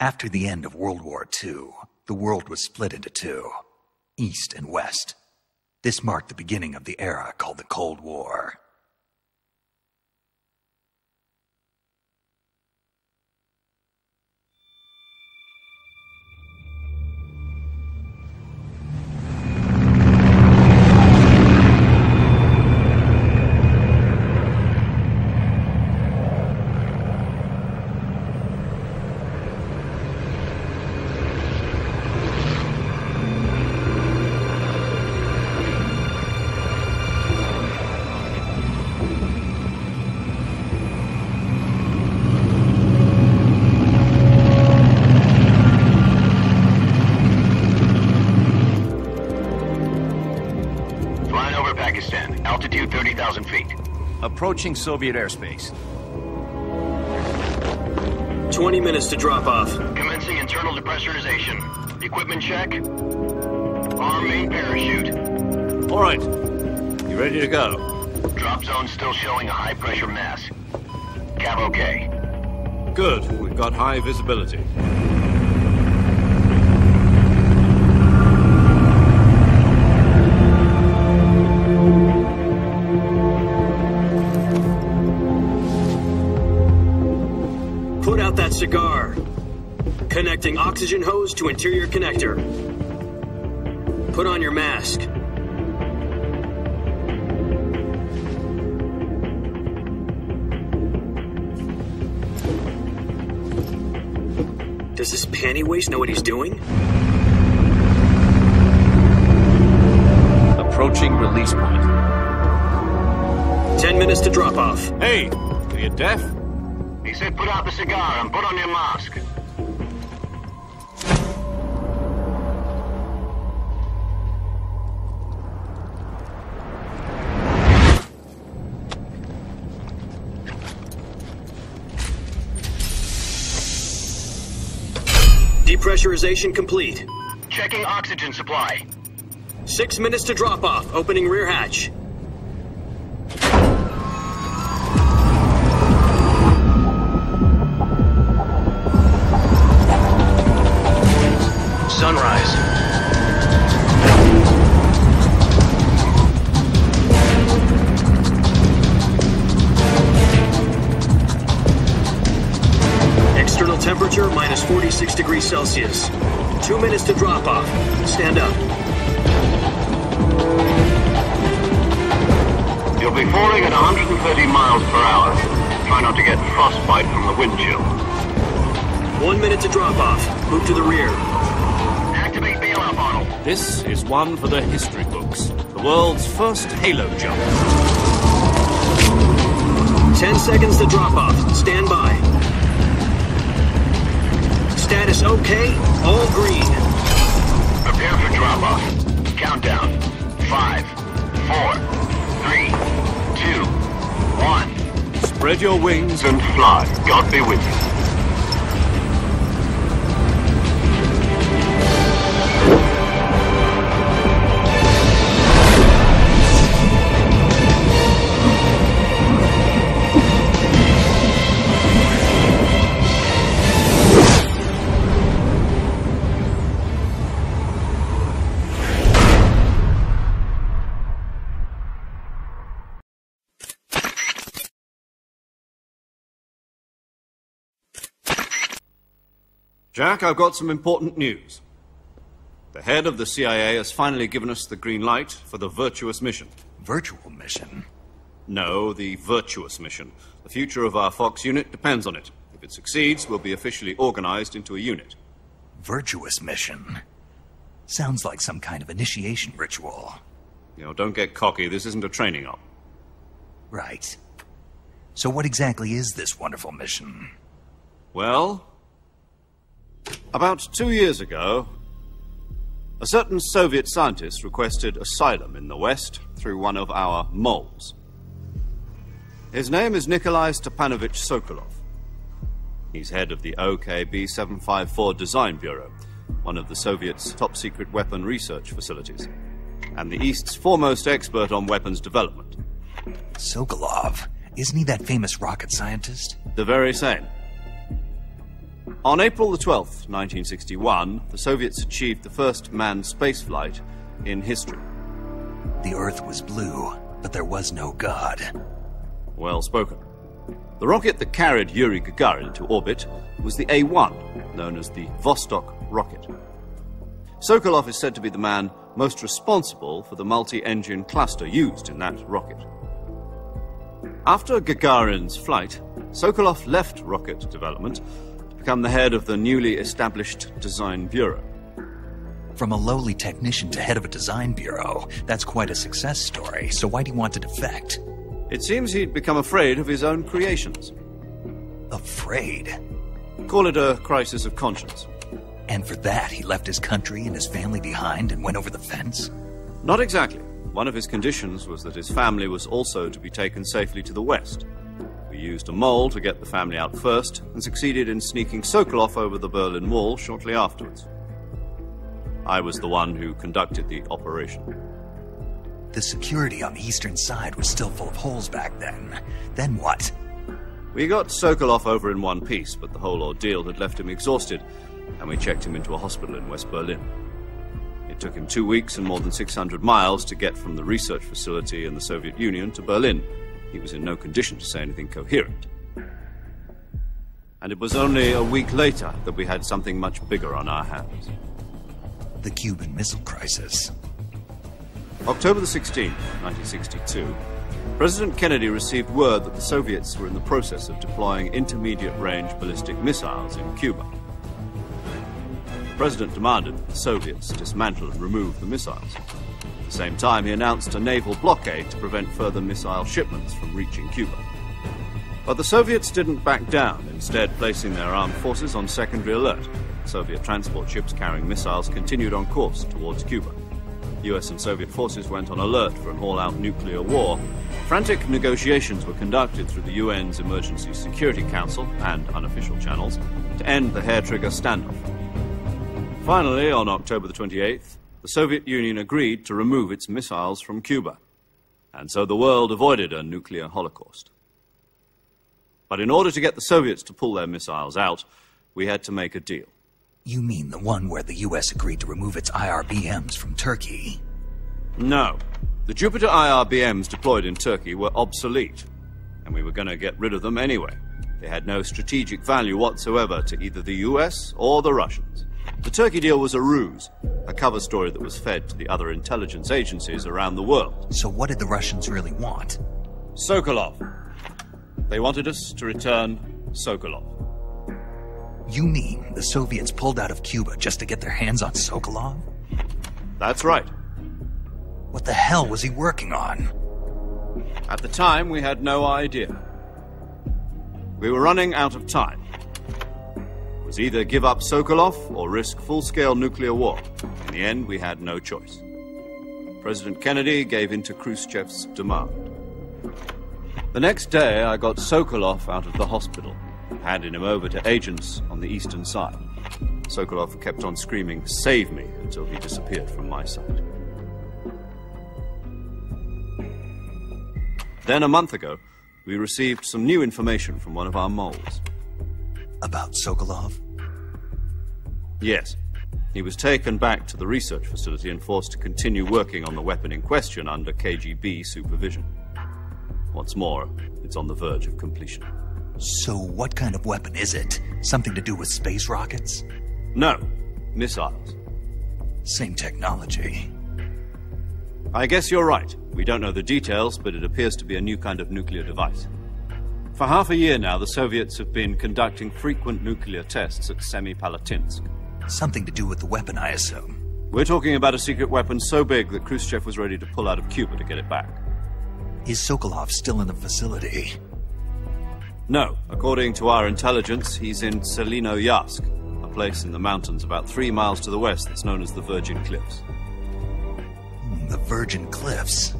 After the end of World War II, the world was split into two, East and West. This marked the beginning of the era called the Cold War. Altitude 30,000 feet. Approaching Soviet airspace. 20 minutes to drop off. Commencing internal depressurization. Equipment check. Arm main parachute. All right. You ready to go? Drop zone still showing a high pressure mass. Cav okay. Good. We've got high visibility. Put out that cigar. Connecting oxygen hose to interior connector. Put on your mask. Does this panty waste know what he's doing? Approaching release point. 10 minutes to drop off. Hey, are you deaf? He said put out the cigar and put on your mask. Depressurization complete. Checking oxygen supply. 6 minutes to drop off. Opening rear hatch. Sunrise. External temperature minus 46 degrees Celsius. 2 minutes to drop off. Stand up. You'll be falling at 130 miles per hour. Try not to get frostbite from the wind chill. 1 minute to drop off. Move to the rear. Activate bailout bottle. This is one for the history books. The world's first halo jump. 10 seconds to drop off. Stand by. Status okay. All green. Prepare for drop off. Countdown. 5, 4, 3, 2, 1. Spread your wings And fly. God be with you. Jack, I've got some important news. The head of the CIA has finally given us the green light for the virtuous mission. Virtual mission? No, the virtuous mission. The future of our Fox unit depends on it. If it succeeds, we'll be officially organized into a unit. Virtuous mission? Sounds like some kind of initiation ritual. You know, don't get cocky. This isn't a training op. Right. So what exactly is this wonderful mission? Well, about 2 years ago, a certain Soviet scientist requested asylum in the West through one of our moles. His name is Nikolai Stepanovich Sokolov. He's head of the OKB 754 Design Bureau, one of the Soviets' top-secret weapon research facilities, and the East's foremost expert on weapons development. Sokolov? Isn't he that famous rocket scientist? The very same. On April the 12th, 1961, the Soviets achieved the first manned spaceflight in history. The Earth was blue, but there was no God. Well spoken. The rocket that carried Yuri Gagarin to orbit was the A1, known as the Vostok rocket. Sokolov is said to be the man most responsible for the multi-engine cluster used in that rocket. After Gagarin's flight, Sokolov left rocket development to become the head of the newly established Design Bureau. From a lowly technician to head of a design bureau, that's quite a success story, so why do you want to defect? It seems he'd become afraid of his own creations. Afraid? Call it a crisis of conscience. And for that, he left his country and his family behind and went over the fence? Not exactly. One of his conditions was that his family was also to be taken safely to the west. We used a mole to get the family out first and succeeded in sneaking Sokolov over the Berlin Wall shortly afterwards. I was the one who conducted the operation. The security on the eastern side was still full of holes back then. Then what? We got Sokolov over in one piece, but the whole ordeal had left him exhausted, and we checked him into a hospital in West Berlin. It took him 2 weeks and more than 600 miles to get from the research facility in the Soviet Union to Berlin. He was in no condition to say anything coherent. And it was only a week later that we had something much bigger on our hands. The Cuban Missile Crisis. October the 16th, 1962, President Kennedy received word that the Soviets were in the process of deploying intermediate-range ballistic missiles in Cuba. The President demanded that the Soviets dismantle and remove the missiles. At the same time, he announced a naval blockade to prevent further missile shipments from reaching Cuba. But the Soviets didn't back down, instead placing their armed forces on secondary alert. Soviet transport ships carrying missiles continued on course towards Cuba. US and Soviet forces went on alert for an all-out nuclear war. Frantic negotiations were conducted through the UN's Emergency Security Council and unofficial channels to end the hair-trigger standoff. Finally, on October the 28th, the Soviet Union agreed to remove its missiles from Cuba. And so the world avoided a nuclear holocaust. But in order to get the Soviets to pull their missiles out, we had to make a deal. You mean the one where the US agreed to remove its IRBMs from Turkey? No. The Jupiter IRBMs deployed in Turkey were obsolete, and we were going to get rid of them anyway. They had no strategic value whatsoever to either the US or the Russians. The Turkey deal was a ruse, a cover story that was fed to the other intelligence agencies around the world. So what did the Russians really want? Sokolov. They wanted us to return Sokolov. You mean the Soviets pulled out of Cuba just to get their hands on Sokolov? That's right. What the hell was he working on? At the time, we had no idea. We were running out of time. It was either give up Sokolov or risk full-scale nuclear war. In the end, we had no choice. President Kennedy gave in to Khrushchev's demand. The next day, I got Sokolov out of the hospital, handing him over to agents on the eastern side. Sokolov kept on screaming, "Save me," until he disappeared from my sight. Then, a month ago, we received some new information from one of our moles. About Sokolov? Yes. He was taken back to the research facility and forced to continue working on the weapon in question under KGB supervision. What's more, it's on the verge of completion. So what kind of weapon is it? Something to do with space rockets? No, missiles. Same technology. I guess you're right. We don't know the details, but it appears to be a new kind of nuclear device. For half a year now, the Soviets have been conducting frequent nuclear tests at Semipalatinsk. Something to do with the weapon, I assume. We're talking about a secret weapon so big that Khrushchev was ready to pull out of Cuba to get it back. Is Sokolov still in the facility? No. According to our intelligence, he's in Selino-Yarsk, a place in the mountains about 3 miles to the west that's known as the Virgin Cliffs. The Virgin Cliffs.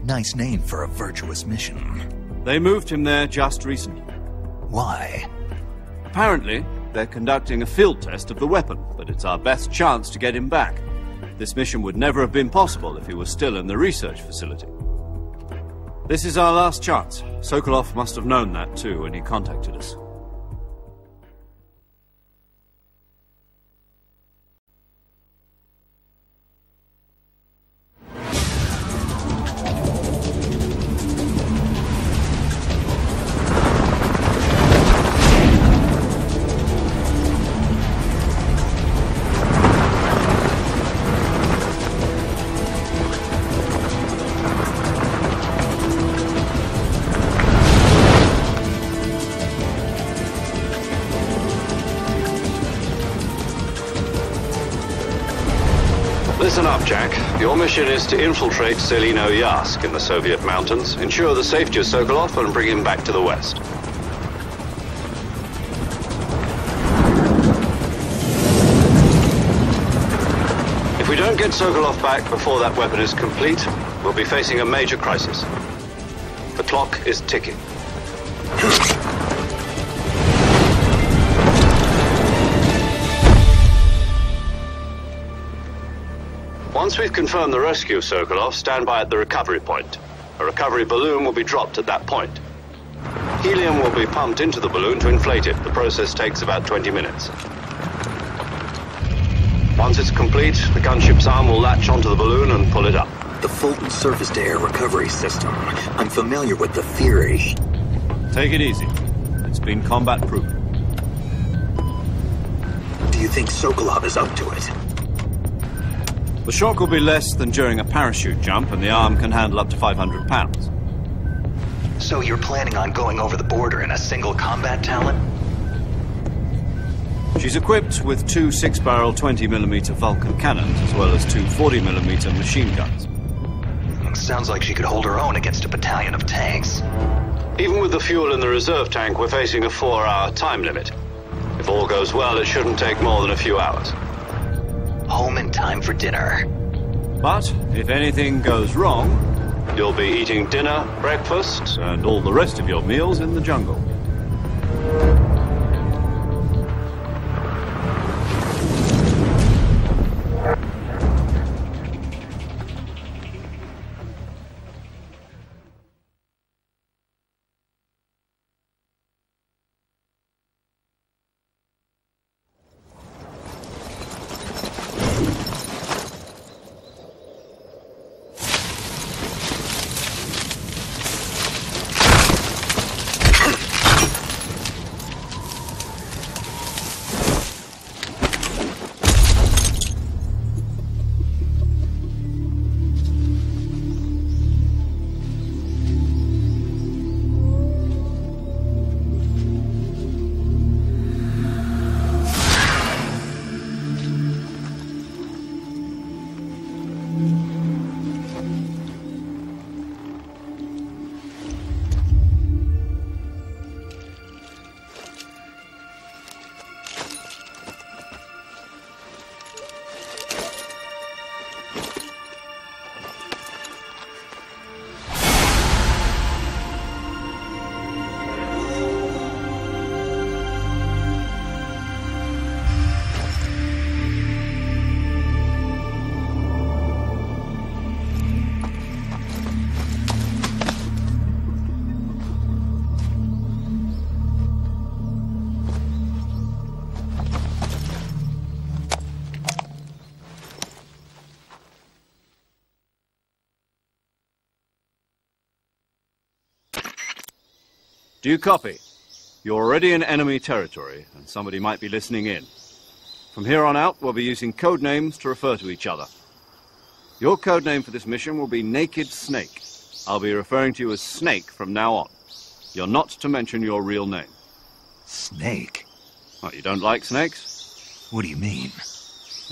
Nice name for a virtuous mission. They moved him there just recently. Why? Apparently, they're conducting a field test of the weapon, but it's our best chance to get him back. This mission would never have been possible if he was still in the research facility. This is our last chance. Sokolov must have known that too when he contacted us. Listen up, Jack. Your mission is to infiltrate Selino-Yask in the Soviet mountains, ensure the safety of Sokolov, and bring him back to the West. If we don't get Sokolov back before that weapon is complete, we'll be facing a major crisis. The clock is ticking. Once we've confirmed the rescue of Sokolov, stand by at the recovery point. A recovery balloon will be dropped at that point. Helium will be pumped into the balloon to inflate it. The process takes about 20 minutes. Once it's complete, the gunship's arm will latch onto the balloon and pull it up. The Fulton surface-to-air recovery system. I'm familiar with the theory. Take it easy. It's been combat-proven. Do you think Sokolov is up to it? The shock will be less than during a parachute jump, and the arm can handle up to 500 pounds. So you're planning on going over the border in a single combat talent? She's equipped with two 6-barrel 20mm Vulcan cannons, as well as two 40mm machine guns. Sounds like she could hold her own against a battalion of tanks. Even with the fuel in the reserve tank, we're facing a 4-hour time limit. If all goes well, it shouldn't take more than a few hours. Home in time for dinner. But if anything goes wrong, you'll be eating dinner, breakfast, and all the rest of your meals in the jungle. Do you copy? You're already in enemy territory, and somebody might be listening in. From here on out, we'll be using code names to refer to each other. Your code name for this mission will be Naked Snake. I'll be referring to you as Snake from now on. You're not to mention your real name. Snake? Oh, you don't like snakes? What do you mean?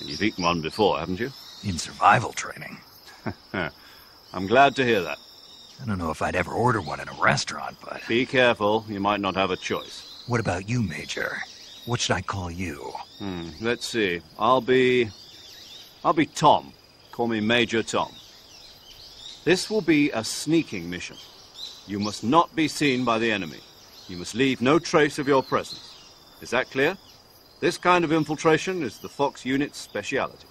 You've eaten one before, haven't you? In survival training. I'm glad to hear that. I don't know if I'd ever order one in a restaurant, but... Be careful, you might not have a choice. What about you, Major? What should I call you? Let's see. I'll be Tom. Call me Major Tom. This will be a sneaking mission. You must not be seen by the enemy. You must leave no trace of your presence. Is that clear? This kind of infiltration is the Fox unit's speciality.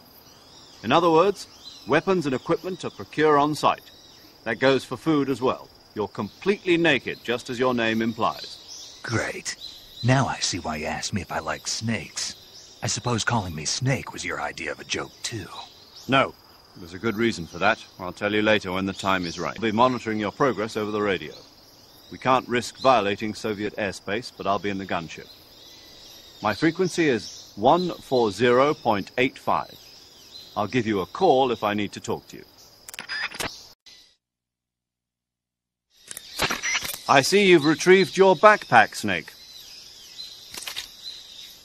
In other words, weapons and equipment are procured on site. That goes for food as well. You're completely naked, just as your name implies. Great. Now I see why you asked me if I like snakes. I suppose calling me Snake was your idea of a joke, too. No. There's a good reason for that. I'll tell you later when the time is right. I'll be monitoring your progress over the radio. We can't risk violating Soviet airspace, but I'll be in the gunship. My frequency is 140.85. I'll give you a call if I need to talk to you. I see you've retrieved your backpack, Snake.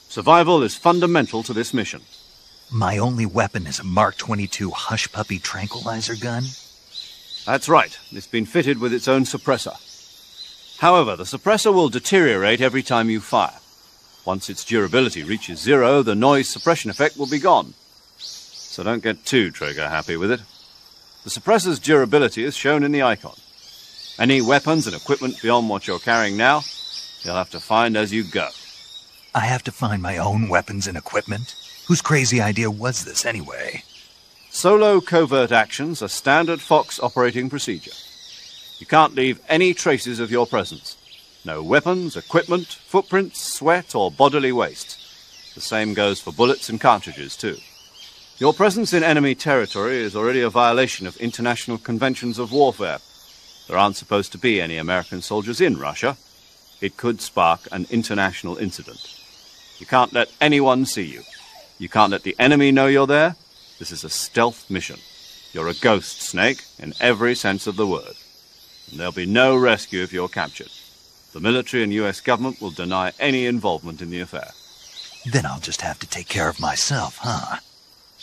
Survival is fundamental to this mission. My only weapon is a Mark 22 Hush Puppy tranquilizer gun? That's right. It's been fitted with its own suppressor. However, the suppressor will deteriorate every time you fire. Once its durability reaches 0, the noise suppression effect will be gone. So don't get too trigger-happy with it. The suppressor's durability is shown in the icon. Any weapons and equipment beyond what you're carrying now, you'll have to find as you go. I have to find my own weapons and equipment? Whose crazy idea was this, anyway? Solo covert actions are standard Fox operating procedure. You can't leave any traces of your presence. No weapons, equipment, footprints, sweat, or bodily waste. The same goes for bullets and cartridges, too. Your presence in enemy territory is already a violation of international conventions of warfare. There aren't supposed to be any American soldiers in Russia. It could spark an international incident. You can't let anyone see you. You can't let the enemy know you're there. This is a stealth mission. You're a ghost, Snake, in every sense of the word. And there'll be no rescue if you're captured. The military and US government will deny any involvement in the affair. Then I'll just have to take care of myself, huh?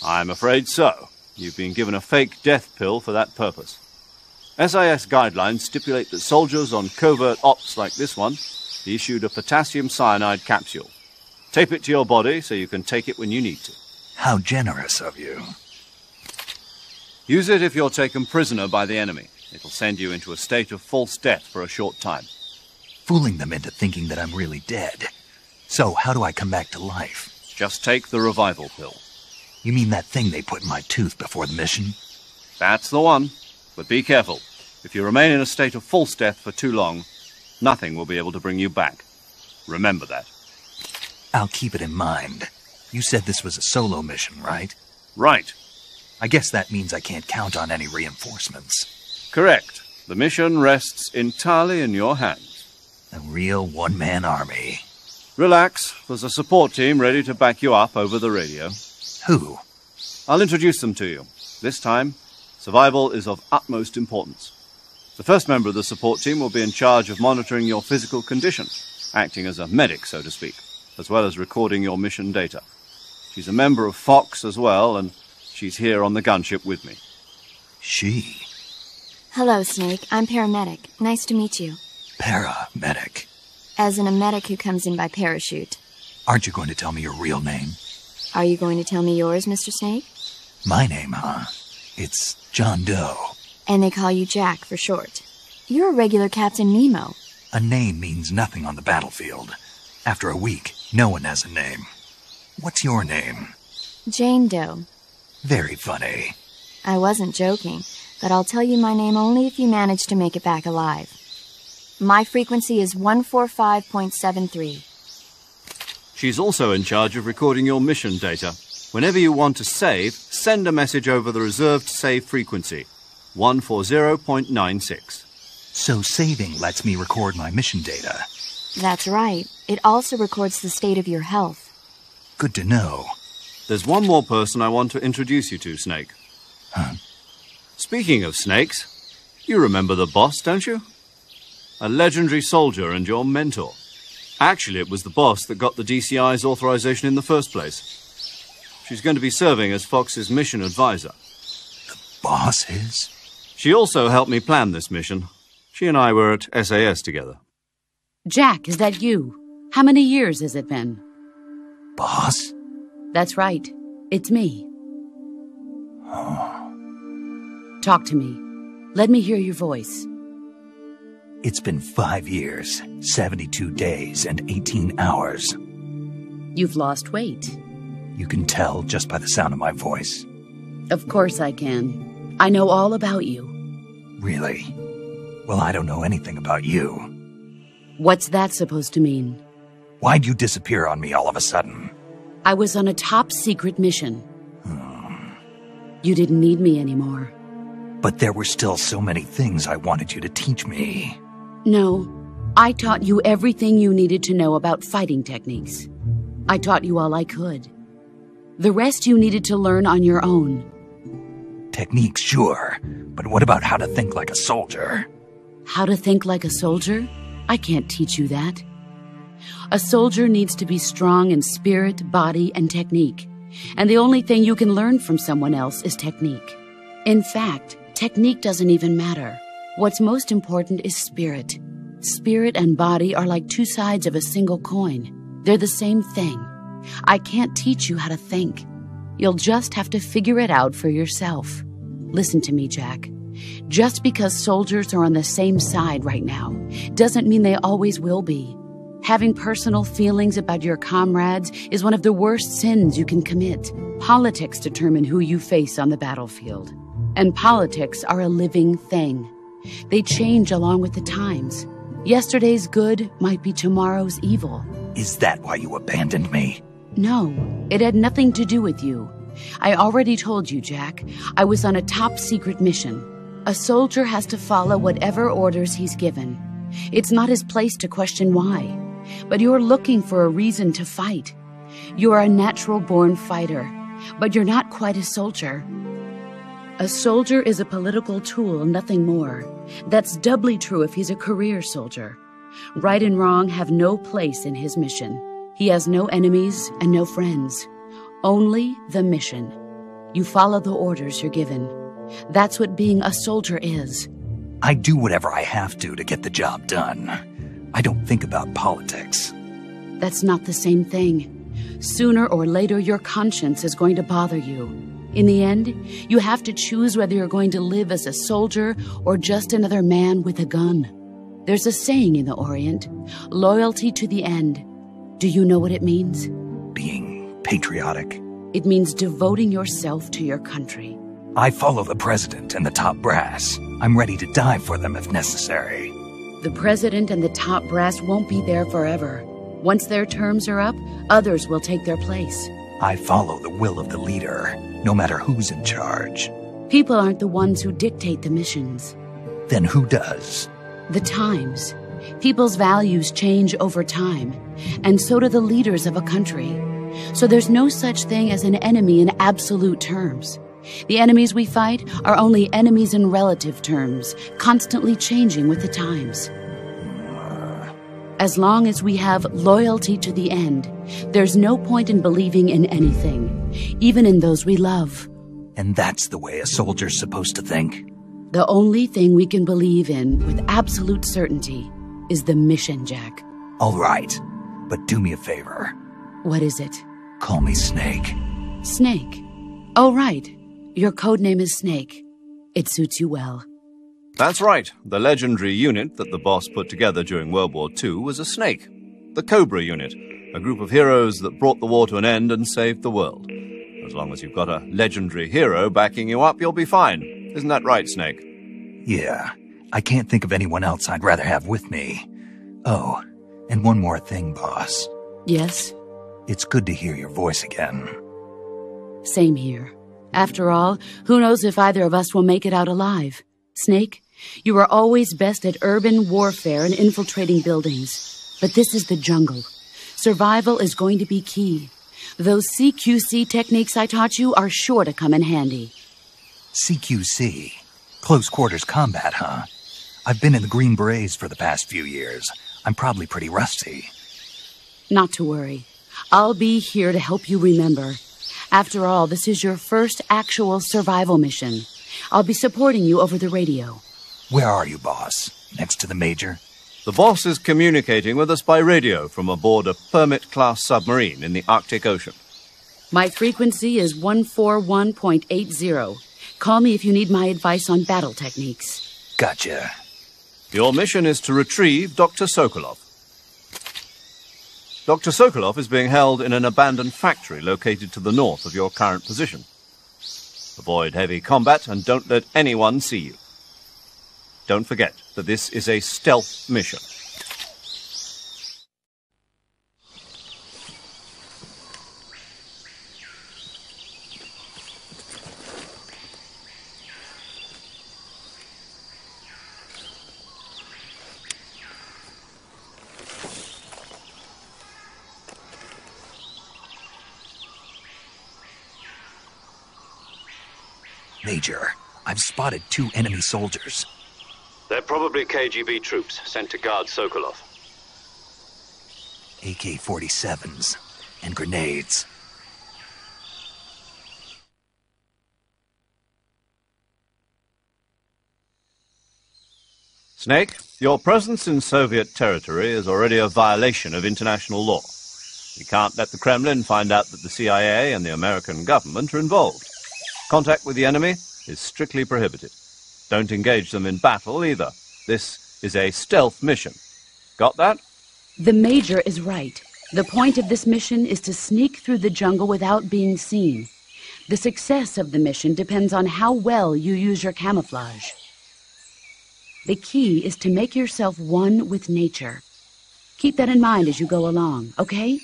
I'm afraid so. You've been given a fake death pill for that purpose. SIS guidelines stipulate that soldiers on covert ops like this one be issued a potassium cyanide capsule. Tape it to your body so you can take it when you need to. How generous of you. Use it if you're taken prisoner by the enemy. It'll send you into a state of false death for a short time. Fooling them into thinking that I'm really dead. So, how do I come back to life? Just take the revival pill. You mean that thing they put in my tooth before the mission? That's the one. But be careful. If you remain in a state of false death for too long, nothing will be able to bring you back. Remember that. I'll keep it in mind. You said this was a solo mission, right? Right. I guess that means I can't count on any reinforcements. Correct. The mission rests entirely in your hands. A real one-man army. Relax. There's a support team ready to back you up over the radio. Who? I'll introduce them to you. This time, survival is of utmost importance. The first member of the support team will be in charge of monitoring your physical condition, acting as a medic, so to speak, as well as recording your mission data. She's a member of Fox as well, and she's here on the gunship with me. She? Hello, Snake. I'm paramedic. Nice to meet you. Paramedic. As in a medic who comes in by parachute. Aren't you going to tell me your real name? Are you going to tell me yours, Mr. Snake? My name, huh? It's John Doe. And they call you Jack for short. You're a regular Captain Nemo. A name means nothing on the battlefield. After a week, no one has a name. What's your name? Jane Doe. Very funny. I wasn't joking, but I'll tell you my name only if you manage to make it back alive. My frequency is 145.73. She's also in charge of recording your mission data. Whenever you want to save, send a message over the reserved save frequency, 140.96. So saving lets me record my mission data. That's right. It also records the state of your health. Good to know. There's one more person I want to introduce you to, Snake. Huh? Speaking of snakes, you remember the boss, don't you? A legendary soldier and your mentor. Actually, it was the boss that got the DCI's authorization in the first place. She's going to be serving as Fox's mission advisor. The boss is? She also helped me plan this mission. She and I were at SAS together. Jack, is that you? How many years has it been? Boss? That's right. It's me. Oh. Talk to me. Let me hear your voice. It's been 5 years, 72 days, and 18 hours. You've lost weight. You can tell just by the sound of my voice. Of course I can. I know all about you. Really? Well, I don't know anything about you. What's that supposed to mean? Why'd you disappear on me all of a sudden? I was on a top-secret mission. You didn't need me anymore. But there were still so many things I wanted you to teach me. No, I taught you everything you needed to know about fighting techniques. I taught you all I could. The rest you needed to learn on your own. Techniques, sure. But what about how to think like a soldier? How to think like a soldier? I can't teach you that. A soldier needs to be strong in spirit, body, and technique. And the only thing you can learn from someone else is technique. In fact, technique doesn't even matter. What's most important is spirit. Spirit and body are like two sides of a single coin. They're the same thing. I can't teach you how to think. You'll just have to figure it out for yourself. Listen to me, Jack. Just because soldiers are on the same side right now doesn't mean they always will be. Having personal feelings about your comrades is one of the worst sins you can commit. Politics determine who you face on the battlefield. And politics are a living thing. They change along with the times. Yesterday's good might be tomorrow's evil. Is that why you abandoned me? No, it had nothing to do with you. I already told you, Jack. I was on a top-secret mission. A soldier has to follow whatever orders he's given. It's not his place to question why. But you're looking for a reason to fight. You're a natural-born fighter, but you're not quite a soldier. A soldier is a political tool, nothing more. That's doubly true if he's a career soldier. Right and wrong have no place in his mission. He has no enemies and no friends. Only the mission. You follow the orders you're given. That's what being a soldier is. I do whatever I have to get the job done. I don't think about politics. That's not the same thing. Sooner or later, your conscience is going to bother you. In the end, you have to choose whether you're going to live as a soldier or just another man with a gun. There's a saying in the Orient, loyalty to the end. Do you know what it means? Being patriotic. It means devoting yourself to your country. I follow the president and the top brass. I'm ready to die for them if necessary. The president and the top brass won't be there forever. Once their terms are up, others will take their place. I follow the will of the leader, no matter who's in charge. People aren't the ones who dictate the missions. Then who does? The times. People's values change over time, and so do the leaders of a country. So there's no such thing as an enemy in absolute terms. The enemies we fight are only enemies in relative terms, constantly changing with the times. As long as we have loyalty to the end, there's no point in believing in anything, even in those we love. And that's the way a soldier's supposed to think? The only thing we can believe in with absolute certainty is the mission, Jack. All right, but do me a favor. What is it? Call me Snake. Snake? Oh, right. Your codename is Snake. It suits you well. That's right. The legendary unit that the boss put together during World War II was a snake. The Cobra unit, a group of heroes that brought the war to an end and saved the world. As long as you've got a legendary hero backing you up, you'll be fine. Isn't that right, Snake? Yeah. I can't think of anyone else I'd rather have with me. Oh, and one more thing, boss. Yes? It's good to hear your voice again. Same here. After all, who knows if either of us will make it out alive? Snake, you are always best at urban warfare and infiltrating buildings. But this is the jungle. Survival is going to be key. Those CQC techniques I taught you are sure to come in handy. CQC? Close quarters combat, huh? I've been in the Green Berets for the past few years. I'm probably pretty rusty. Not to worry. I'll be here to help you remember. After all, this is your first actual survival mission. I'll be supporting you over the radio. Where are you, boss? Next to the Major? The boss is communicating with us by radio from aboard a Permit-class submarine in the Arctic Ocean. My frequency is 141.80. Call me if you need my advice on battle techniques. Gotcha. Your mission is to retrieve Dr. Sokolov. Dr. Sokolov is being held in an abandoned factory located to the north of your current position. Avoid heavy combat and don't let anyone see you. Don't forget that this is a stealth mission. Major, I've spotted 2 enemy soldiers. They're probably KGB troops sent to guard Sokolov. AK-47s and grenades. Snake, your presence in Soviet territory is already a violation of international law. We can't let the Kremlin find out that the CIA and the American government are involved. Contact with the enemy is strictly prohibited. Don't engage them in battle either. This is a stealth mission. Got that? The Major is right. The point of this mission is to sneak through the jungle without being seen. The success of the mission depends on how well you use your camouflage. The key is to make yourself one with nature. Keep that in mind as you go along, okay?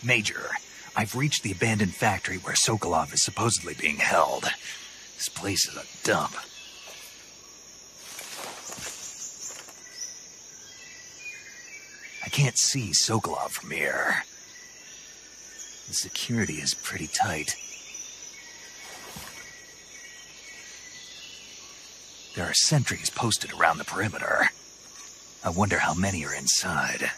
Major, I've reached the abandoned factory where Sokolov is supposedly being held. This place is a dump. I can't see Sokolov from here. The security is pretty tight. There are sentries posted around the perimeter. I wonder how many are inside.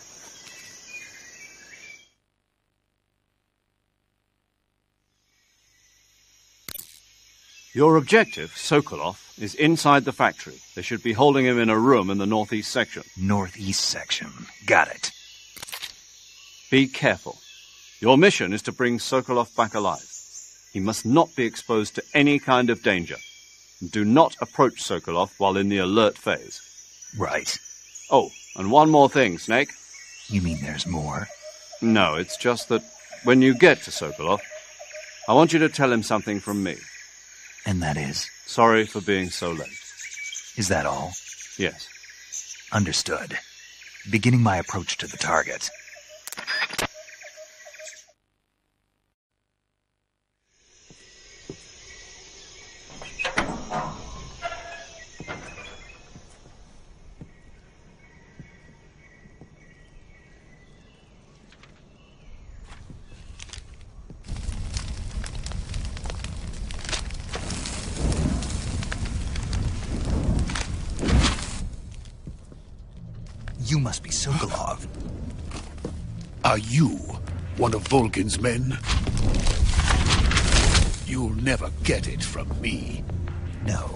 Your objective, Sokolov, is inside the factory. They should be holding him in a room in the northeast section. Northeast section. Got it. Be careful. Your mission is to bring Sokolov back alive. He must not be exposed to any kind of danger. Do not approach Sokolov while in the alert phase. Right. Oh, and one more thing, Snake. You mean there's more? No, it's just that when you get to Sokolov, I want you to tell him something from me. And that is? Sorry for being so late. Is that all? Yes. Understood. Beginning my approach to the target. You must be Sokolov. Are you one of Volgin's men? You'll never get it from me. No.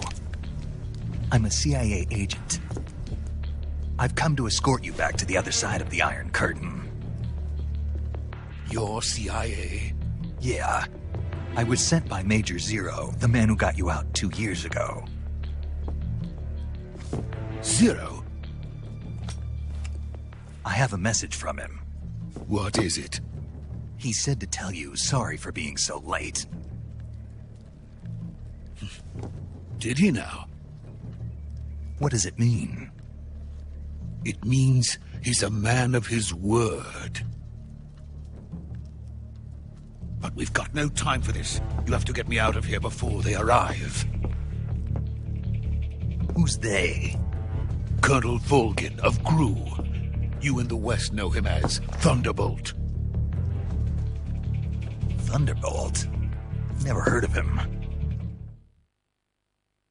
I'm a CIA agent. I've come to escort you back to the other side of the Iron Curtain. You're CIA? Yeah. I was sent by Major Zero, the man who got you out 2 years ago. Zero? I have a message from him. What is it? He said to tell you sorry for being so late. Did he now? What does it mean? It means he's a man of his word. But we've got no time for this. You have to get me out of here before they arrive. Who's they? Colonel Volgin of GRU. You in the West know him as Thunderbolt. Thunderbolt? Never heard of him.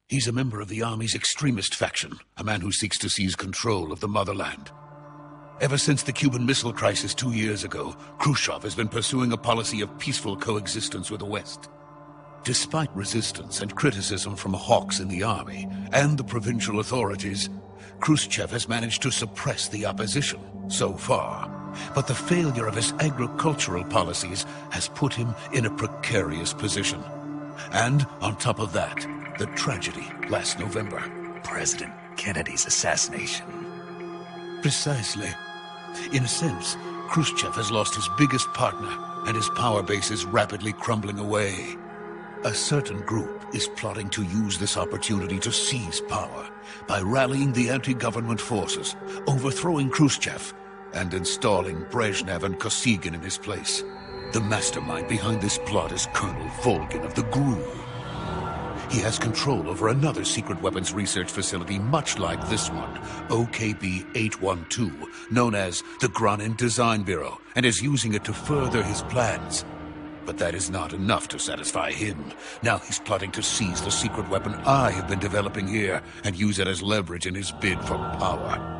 He's a member of the Army's extremist faction, a man who seeks to seize control of the motherland. Ever since the Cuban Missile Crisis 2 years ago, Khrushchev has been pursuing a policy of peaceful coexistence with the West. Despite resistance and criticism from hawks in the Army and the provincial authorities, Khrushchev has managed to suppress the opposition, so far. But the failure of his agricultural policies has put him in a precarious position. And on top of that, the tragedy last November. President Kennedy's assassination. Precisely. In a sense, Khrushchev has lost his biggest partner, and his power base is rapidly crumbling away. A certain group is plotting to use this opportunity to seize power by rallying the anti-government forces, overthrowing Khrushchev, and installing Brezhnev and Kosygin in his place. The mastermind behind this plot is Colonel Volgin of the GRU. He has control over another secret weapons research facility much like this one, OKB-812, known as the Granin Design Bureau, and is using it to further his plans. But that is not enough to satisfy him. Now he's plotting to seize the secret weapon I have been developing here and use it as leverage in his bid for power.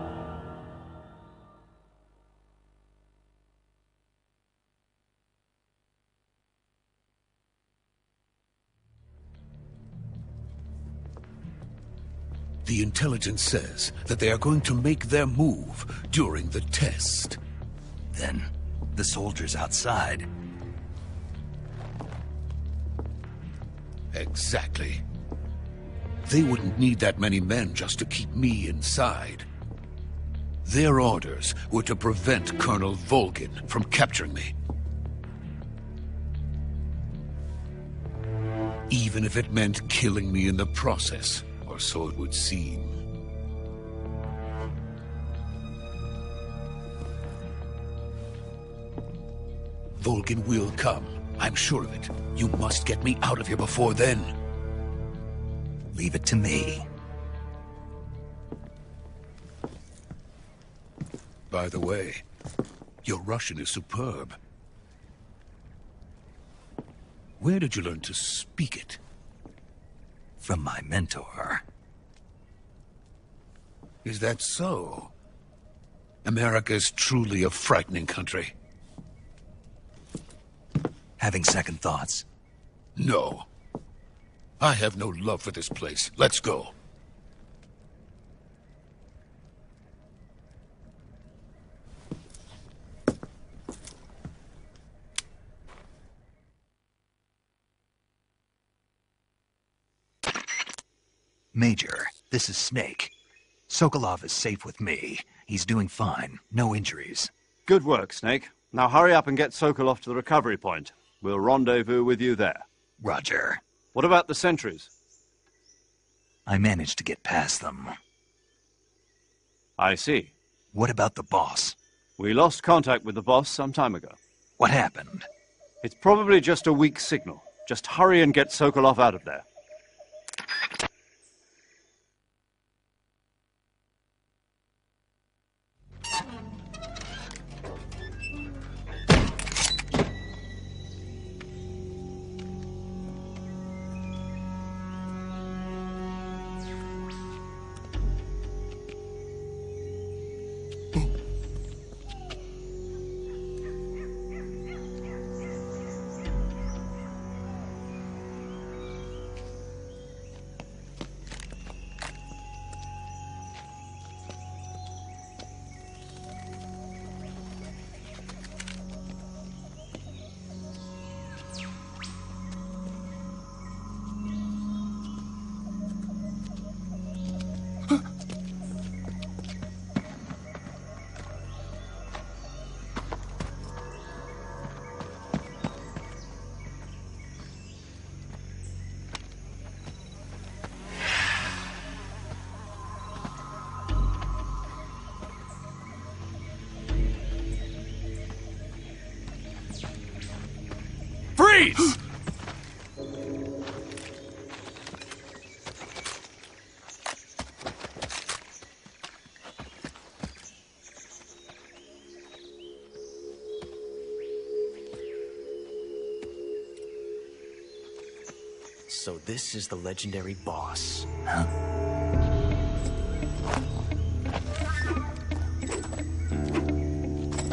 The intelligence says that they are going to make their move during the test. Then, the soldiers outside. Exactly. They wouldn't need that many men just to keep me inside. Their orders were to prevent Colonel Volgin from capturing me. Even if it meant killing me in the process, or so it would seem. Volgin will come. I'm sure of it. You must get me out of here before then. Leave it to me. By the way, your Russian is superb. Where did you learn to speak it? From my mentor. Is that so? America is truly a frightening country. Having second thoughts? No. I have no love for this place. Let's go. Major, this is Snake. Sokolov is safe with me. He's doing fine. No injuries. Good work, Snake. Now hurry up and get Sokolov to the recovery point. We'll rendezvous with you there. Roger. What about the sentries? I managed to get past them. I see. What about the boss? We lost contact with the boss some time ago. What happened? It's probably just a weak signal. Just hurry and get Sokolov out of there. Freeze! So this is the legendary boss. Huh?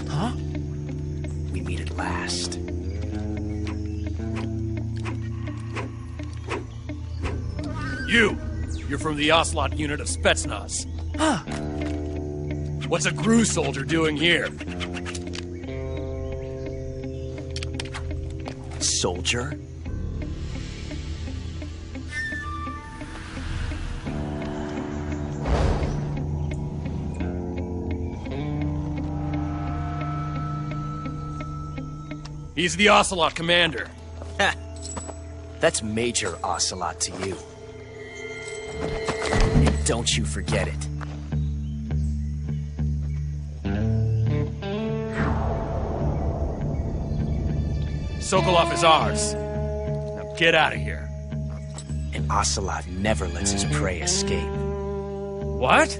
Huh? We meet at last. You're from the Ocelot unit of Spetsnaz. Huh. What's a GRU soldier doing here? Soldier? He's the Ocelot commander. Ha! That's Major Ocelot to you. Don't you forget it. Sokolov is ours. Now get out of here. And Ocelot never lets his prey escape. What?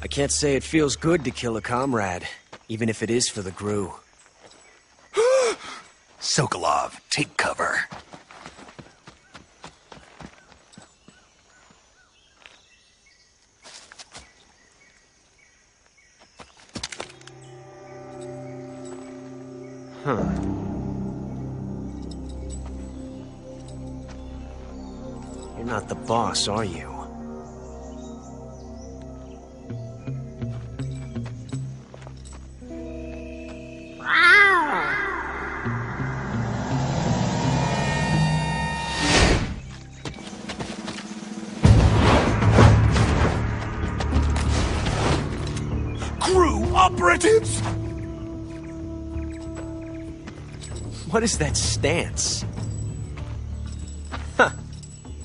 I can't say it feels good to kill a comrade, even if it is for the GRU. Sokolov, take cover. Huh. You're not the boss, are you? GRU operatives! What is that stance? Huh.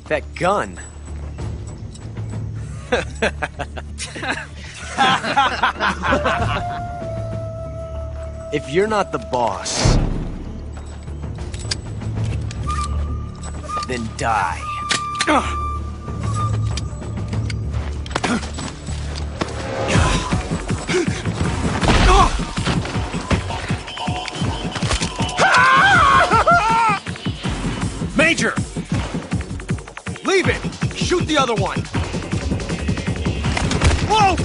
That gun. If you're not the boss, then die. Major! Leave it! Shoot the other one! Whoa!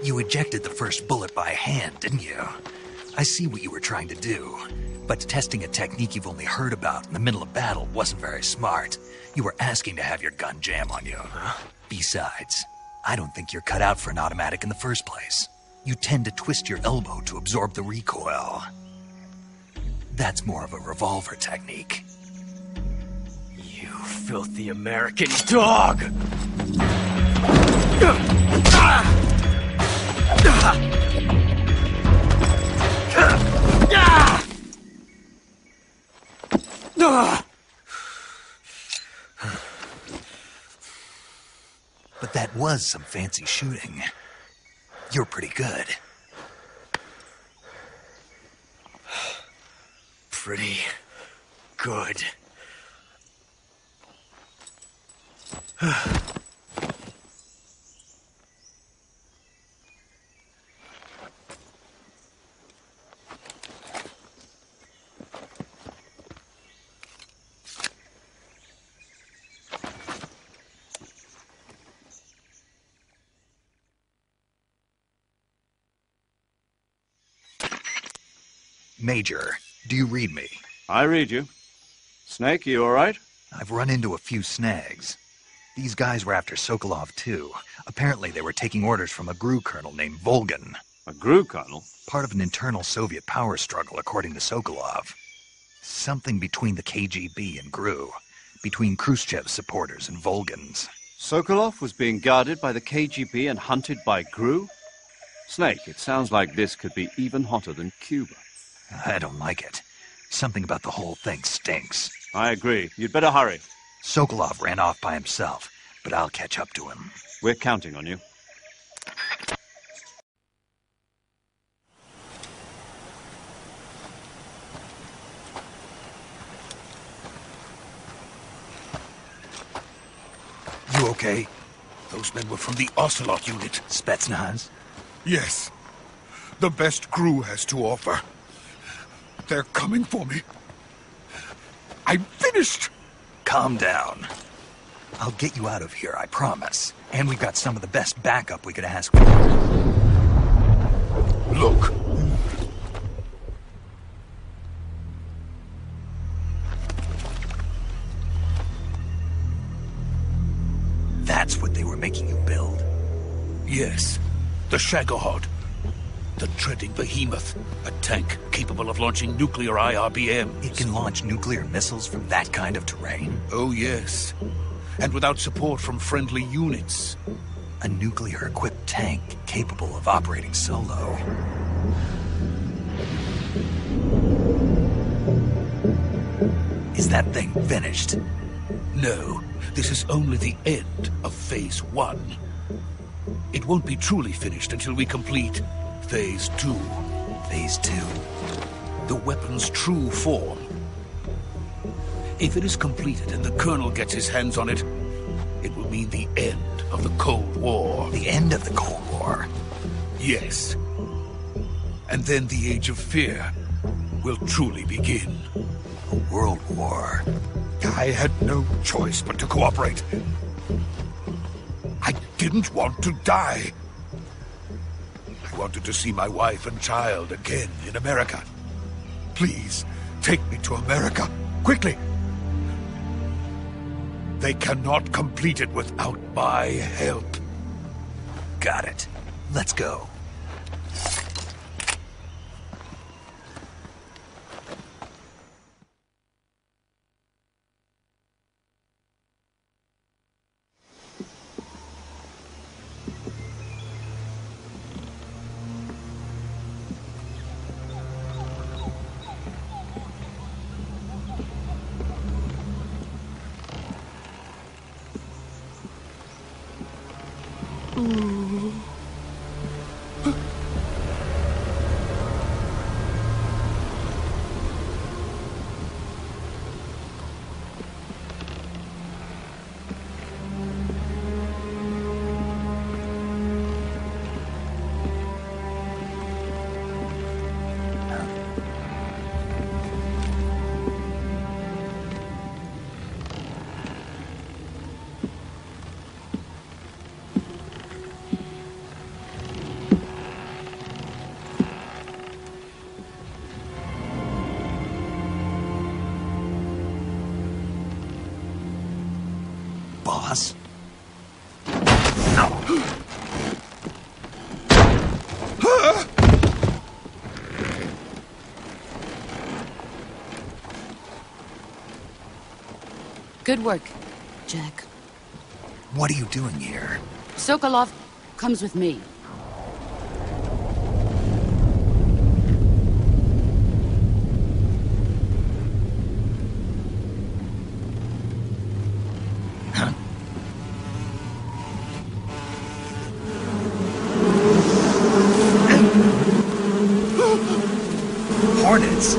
You ejected the first bullet by hand, didn't you? I see what you were trying to do. But testing a technique you've only heard about in the middle of battle wasn't very smart. You were asking to have your gun jam on you. Huh? Besides, I don't think you're cut out for an automatic in the first place. You tend to twist your elbow to absorb the recoil. That's more of a revolver technique. You filthy American dog! But that was some fancy shooting. You're pretty good. Pretty good. Major, do you read me? I read you. Snake, you all right? I've run into a few snags. These guys were after Sokolov, too. Apparently they were taking orders from a GRU colonel named Volgin. A GRU colonel? Part of an internal Soviet power struggle, according to Sokolov. Something between the KGB and GRU. Between Khrushchev's supporters and Volgin's. Sokolov was being guarded by the KGB and hunted by GRU? Snake, it sounds like this could be even hotter than Cuba. I don't like it. Something about the whole thing stinks. I agree. You'd better hurry. Sokolov ran off by himself, but I'll catch up to him. We're counting on you. You okay? Those men were from the Ocelot unit. Spetsnaz? Yes. The best GRU has to offer. They're coming for me. I'm finished! Calm down. I'll get you out of here, I promise. And we've got some of the best backup we could ask for. Look. That's what they were making you build? Yes. The Shagohod. The treading behemoth. A tank capable of launching nuclear IRBMs. It can launch nuclear missiles from that kind of terrain? Oh, yes. And without support from friendly units. A nuclear-equipped tank capable of operating solo. Is that thing finished? No. This is only the end of Phase 1. It won't be truly finished until we complete Phase 2. Phase 2? The weapon's true form. If it is completed and the Colonel gets his hands on it, it will mean the end of the Cold War. The end of the Cold War? Yes. And then the Age of Fear will truly begin. A world war. I had no choice but to cooperate. I didn't want to die. I wanted to see my wife and child again in America. Please, take me to America, quickly. They cannot complete it without my help. Got it. Let's go. Boss? Good work, Jack. What are you doing here? Sokolov comes with me. Hornets?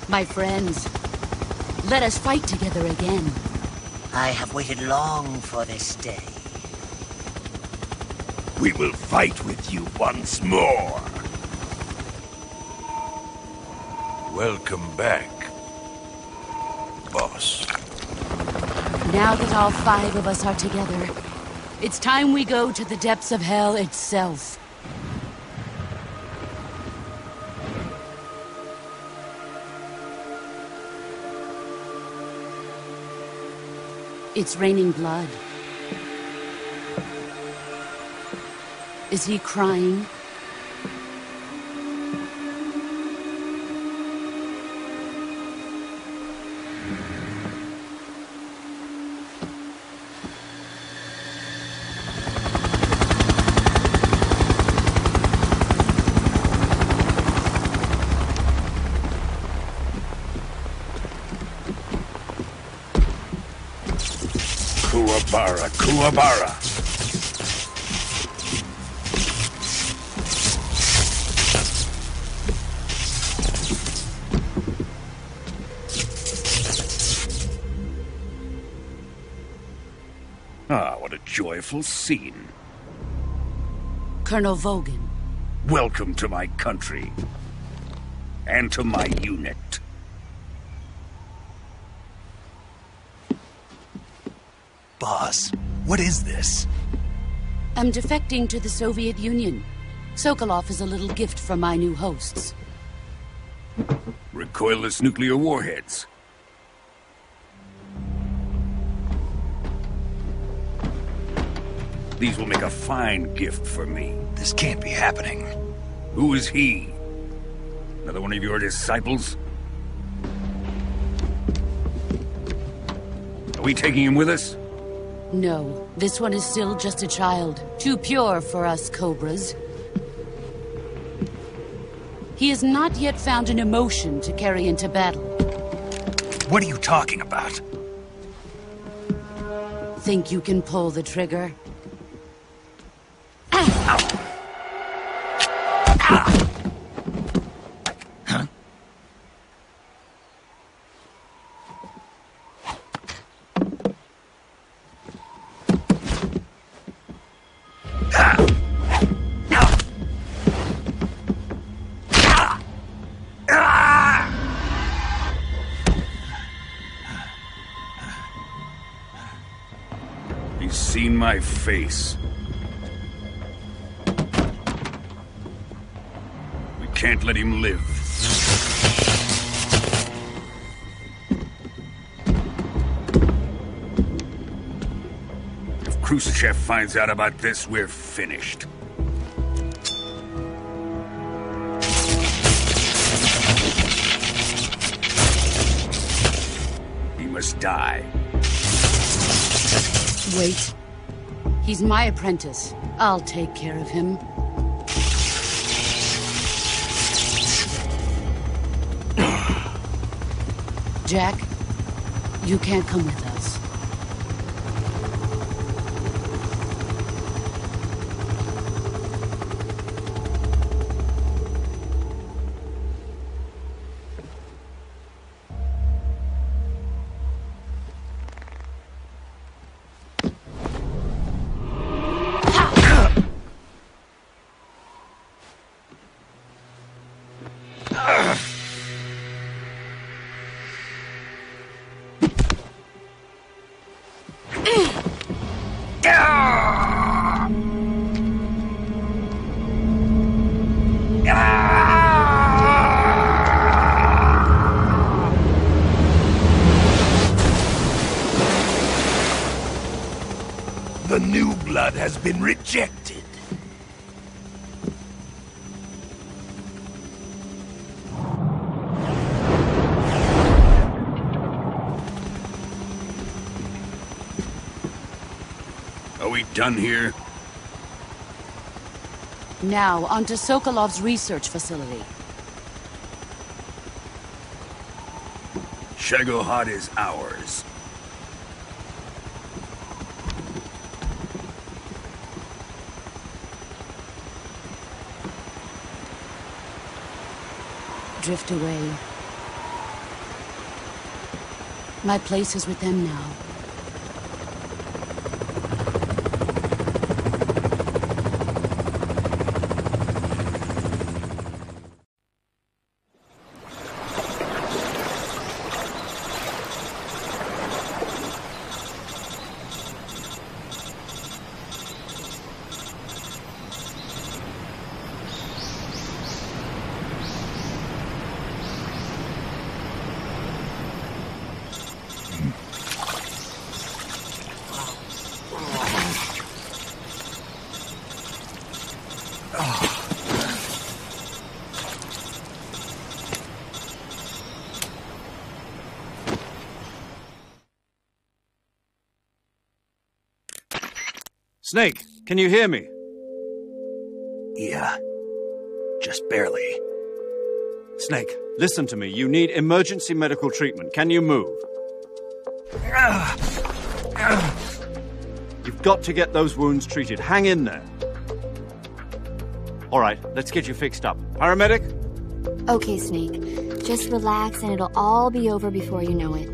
My friends, let us fight together again. I have waited long for this day. We will fight with you once more. Welcome back, boss. Now that all 5 of us are together, it's time we go to the depths of hell itself. It's raining blood. Is he crying? Kuwabara, Kuwabara. Ah, what a joyful scene. Colonel Vogan. Welcome to my country. And to my unit. Boss, what is this? I'm defecting to the Soviet Union. Sokolov is a little gift from my new hosts. Recoilless nuclear warheads. These will make a fine gift for me. This can't be happening. Who is he? Another one of your disciples? Are we taking him with us? No, this one is still just a child. Too pure for us Cobras. He has not yet found an emotion to carry into battle. What are you talking about? Think you can pull the trigger? He's seen my face. We can't let him live. If Khrushchev finds out about this, we're finished. He must die. Wait. He's my apprentice. I'll take care of him. Jack, you can't come with us. The new blood has been rejected. Are we done here? Now, onto Sokolov's research facility. Shagohod is ours. Drift away. My place is with them now. Snake, can you hear me? Yeah, just barely. Snake, listen to me. You need emergency medical treatment. Can you move? got to get those wounds treated. Hang in there. All right, let's get you fixed up. Paramedic? Okay, Snake. Just relax and it'll all be over before you know it.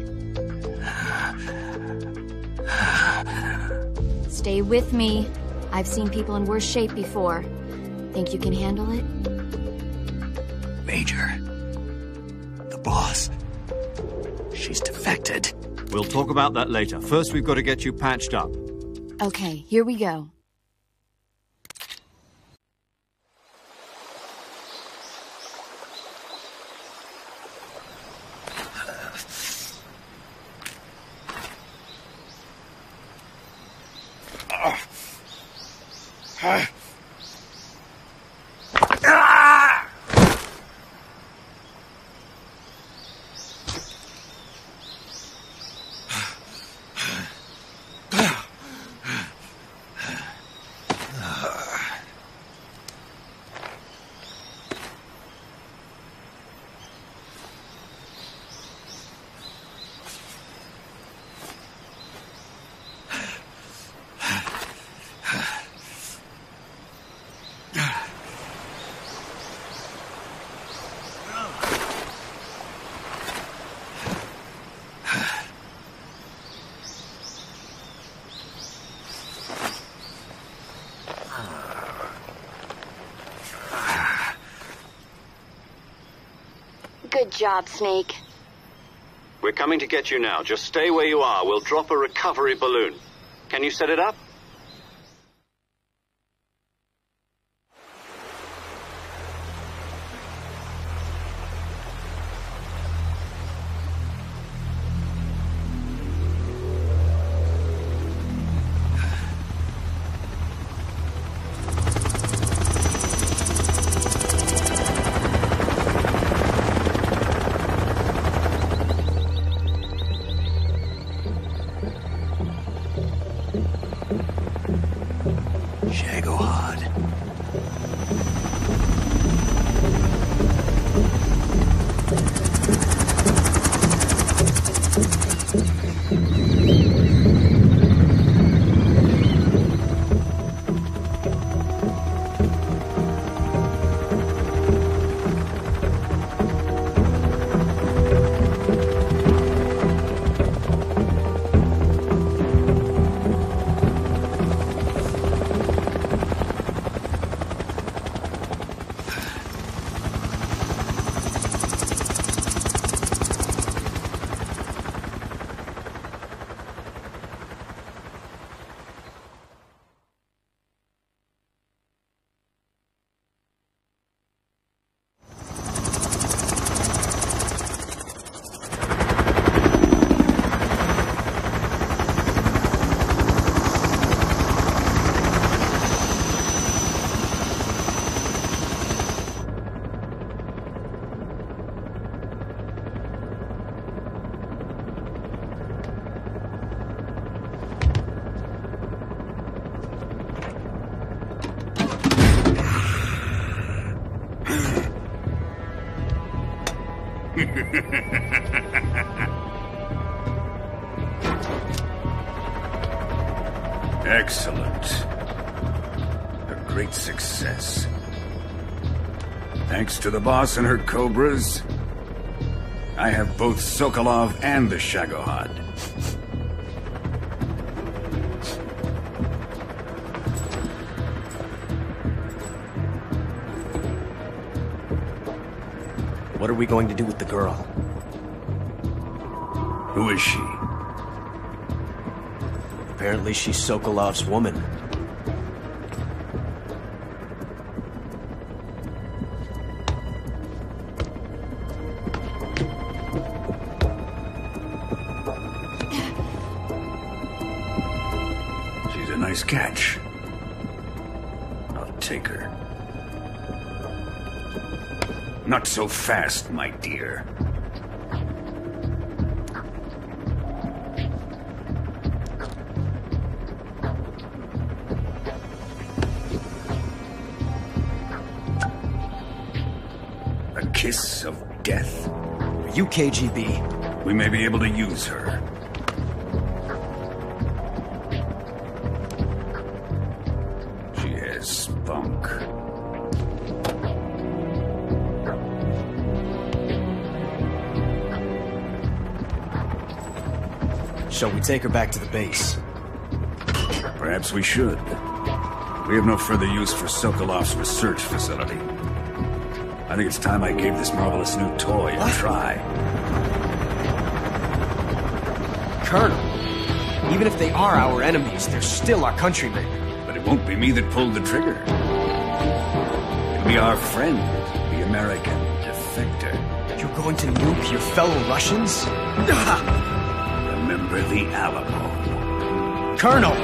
Stay with me. I've seen people in worse shape before. Think you can handle it? Major. The boss. She's defected. We'll talk about that later. First, we've got to get you patched up. Okay, here we go. Good job, Snake. We're coming to get you now. Just stay where you are. We'll drop a recovery balloon. Can you set it up? Excellent. A great success. Thanks to the boss and her cobras, I have both Sokolov and the Shagohod. What are we going to do with the girl? Who is she? Apparently she's Sokolov's woman. She's a nice catch. I'll take her. Not so fast, my dear. A kiss of death? Are you KGB? We may be able to use her. Shall we take her back to the base? Perhaps we should. We have no further use for Sokolov's research facility. I think it's time I gave this marvelous new toy a try. Colonel, even if they are our enemies, they're still our countrymen. But it won't be me that pulled the trigger. It'll be our friend, the American defector. You're going to nuke your fellow Russians? Remember the Alamo. Colonel!